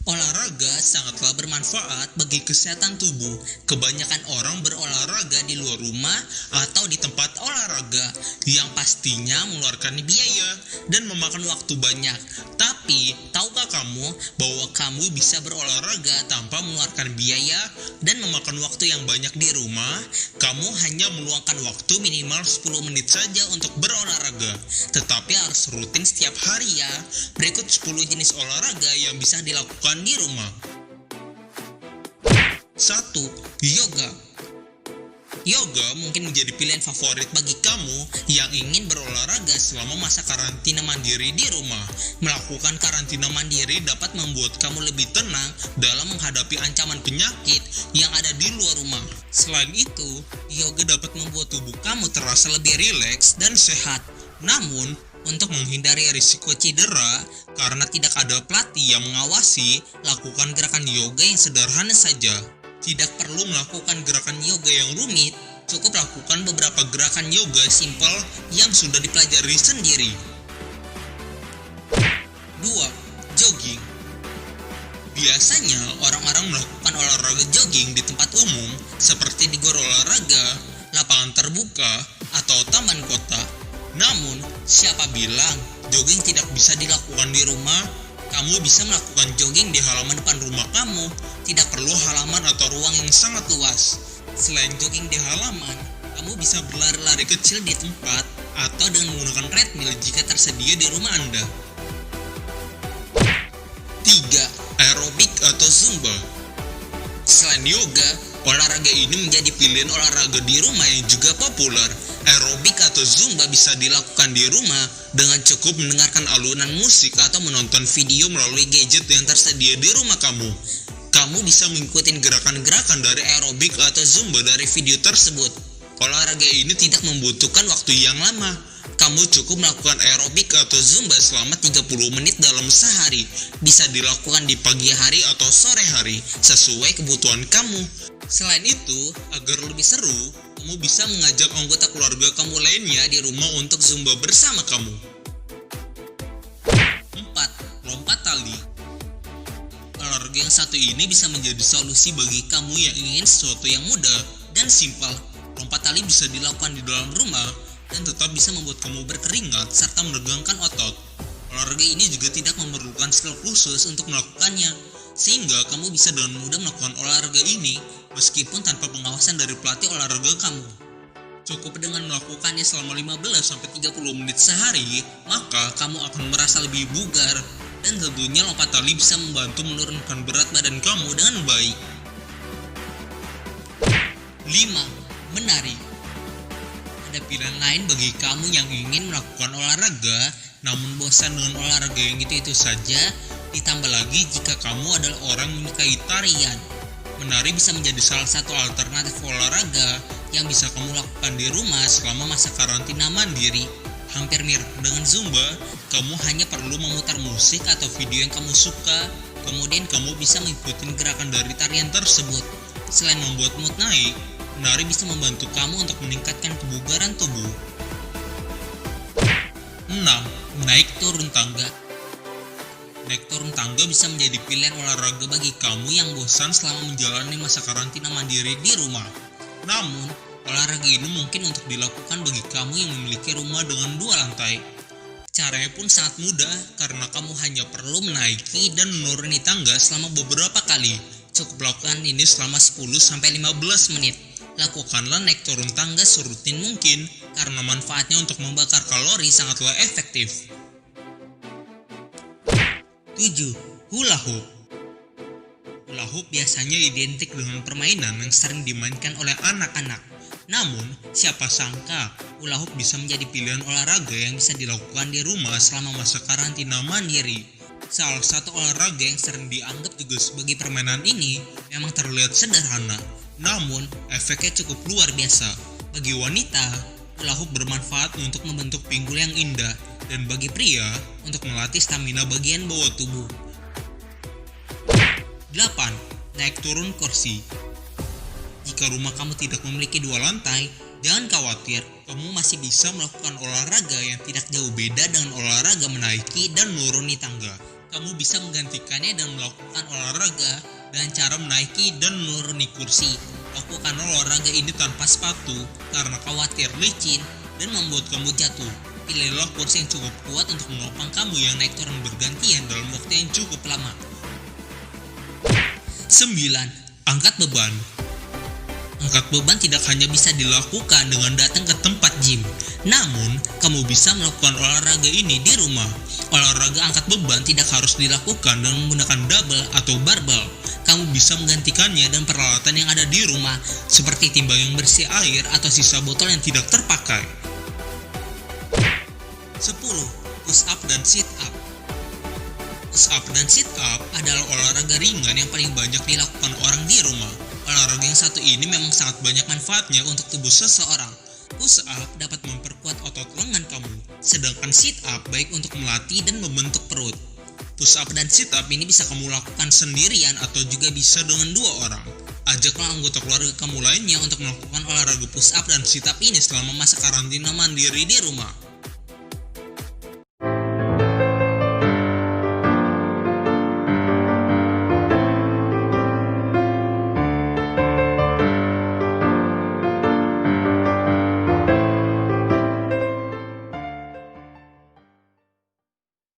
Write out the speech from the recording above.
Olahraga sangatlah bermanfaat bagi kesehatan tubuh. Kebanyakan orang berolahraga di luar rumah atau di tempat olahraga yang pastinya mengeluarkan biaya dan memakan waktu banyak. Tapi, tahukah kamu bahwa kamu bisa berolahraga tanpa mengeluarkan biaya dan memakan waktu yang banyak di rumah? Kamu hanya meluangkan waktu minimal 10 menit saja untuk berolahraga, tetapi harus rutin setiap hari ya. Berikut 10 jenis olahraga yang bisa dilakukan di rumah. 1. Yoga. Yoga mungkin menjadi pilihan favorit bagi kamu yang ingin berolahraga selama masa karantina mandiri di rumah. Melakukan karantina mandiri dapat membuat kamu lebih tenang dalam menghadapi ancaman penyakit yang ada di luar rumah. Selain itu, yoga dapat membuat tubuh kamu terasa lebih rileks dan sehat. Namun, untuk menghindari risiko cedera karena tidak ada pelatih yang mengawasi, lakukan gerakan yoga yang sederhana saja. Tidak perlu melakukan gerakan yoga yang rumit, cukup lakukan beberapa gerakan yoga simpel yang sudah dipelajari sendiri. 2. Jogging. Biasanya orang-orang melakukan olahraga jogging di tempat umum seperti di gor olahraga, lapangan terbuka, atau taman kota. Namun, siapa bilang jogging tidak bisa dilakukan di rumah? Kamu bisa melakukan jogging di halaman depan rumah kamu. Tidak perlu halaman atau ruang yang sangat luas. Selain jogging di halaman, kamu bisa berlari-lari kecil di tempat atau dengan menggunakan treadmill jika tersedia di rumah Anda. 3. Aerobik atau Zumba. Selain yoga, olahraga ini menjadi pilihan olahraga di rumah yang juga populer. Aerobik atau Zumba bisa dilakukan di rumah dengan cukup mendengarkan alunan musik atau menonton video melalui gadget yang tersedia di rumah kamu. Kamu bisa mengikuti gerakan-gerakan dari aerobik atau Zumba dari video tersebut. Olahraga ini tidak membutuhkan waktu yang lama. Kamu cukup melakukan aerobik atau Zumba selama 30 menit dalam sehari. Bisa dilakukan di pagi hari atau sore hari, sesuai kebutuhan kamu. Selain itu, agar lebih seru, kamu bisa mengajak anggota keluarga kamu lainnya di rumah untuk Zumba bersama kamu. 4. Lompat tali. Olahraga yang satu ini bisa menjadi solusi bagi kamu yang ingin sesuatu yang mudah dan simpel. Lompat tali bisa dilakukan di dalam rumah dan tetap bisa membuat kamu berkeringat serta meregangkan otot. Olahraga ini juga tidak memerlukan skill khusus untuk melakukannya, sehingga kamu bisa dengan mudah melakukan olahraga ini meskipun tanpa pengawasan dari pelatih olahraga kamu. Cukup dengan melakukannya selama 15-30 menit sehari, maka kamu akan merasa lebih bugar, dan tentunya lompat tali bisa membantu menurunkan berat badan kamu dengan baik. 5. Menari. Ada pilihan lain bagi kamu yang ingin melakukan olahraga, namun bosan dengan olahraga yang itu-itu saja. Ditambah lagi jika kamu adalah orang yang menyukai tarian. Menari bisa menjadi salah satu alternatif olahraga yang bisa kamu lakukan di rumah selama masa karantina mandiri. Hampir mirip dengan Zumba, kamu hanya perlu memutar musik atau video yang kamu suka, kemudian kamu bisa mengikuti gerakan dari tarian tersebut. Selain membuat mood naik, menari bisa membantu kamu untuk meningkatkan kebugaran tubuh. 6. Naik turun tangga. Naik turun tangga bisa menjadi pilihan olahraga bagi kamu yang bosan selama menjalani masa karantina mandiri di rumah. Namun, olahraga ini mungkin untuk dilakukan bagi kamu yang memiliki rumah dengan 2 lantai. Caranya pun sangat mudah karena kamu hanya perlu menaiki dan menuruni tangga selama beberapa kali. Cukup lakukan ini selama 10-15 menit. Lakukanlah naik turun tangga serutin mungkin karena manfaatnya untuk membakar kalori sangatlah efektif. 7. Hula hoop. Hula hoop biasanya identik dengan permainan yang sering dimainkan oleh anak-anak. Namun, siapa sangka hula hoop bisa menjadi pilihan olahraga yang bisa dilakukan di rumah selama masa karantina mandiri. Salah satu olahraga yang sering dianggap juga sebagai permainan ini memang terlihat sederhana, namun efeknya cukup luar biasa. Bagi wanita, hula hoop bermanfaat untuk membentuk pinggul yang indah, dan bagi pria untuk melatih stamina bagian bawah tubuh. 8. Naik turun kursi. Jika rumah kamu tidak memiliki 2 lantai, jangan khawatir, kamu masih bisa melakukan olahraga yang tidak jauh beda dengan olahraga menaiki dan menuruni tangga. Kamu bisa menggantikannya dan melakukan olahraga dengan cara menaiki dan menuruni kursi. Lakukan olahraga ini tanpa sepatu karena khawatir licin dan membuat kamu jatuh. Pilihlah kursi yang cukup kuat untuk menopang kamu yang naik turun bergantian dalam waktu yang cukup lama. 9. Angkat beban. Angkat beban tidak hanya bisa dilakukan dengan datang ke tempat gym, namun kamu bisa melakukan olahraga ini di rumah. Olahraga angkat beban tidak harus dilakukan dengan menggunakan dumbbell atau barbel. Kamu bisa menggantikannya dengan peralatan yang ada di rumah, seperti timbang yang bersih air atau sisa botol yang tidak terpakai. 10. Push up dan sit up. Push up dan sit up adalah olahraga ringan yang paling banyak dilakukan orang di rumah. Olahraga yang satu ini memang sangat banyak manfaatnya untuk tubuh seseorang. Push up dapat memperkuat otot lengan kamu, sedangkan sit up baik untuk melatih dan membentuk perut. Push up dan sit up ini bisa kamu lakukan sendirian atau juga bisa dengan 2 orang. Ajaklah anggota keluarga kamu lainnya untuk melakukan olahraga push up dan sit up ini selama masa karantina mandiri di rumah.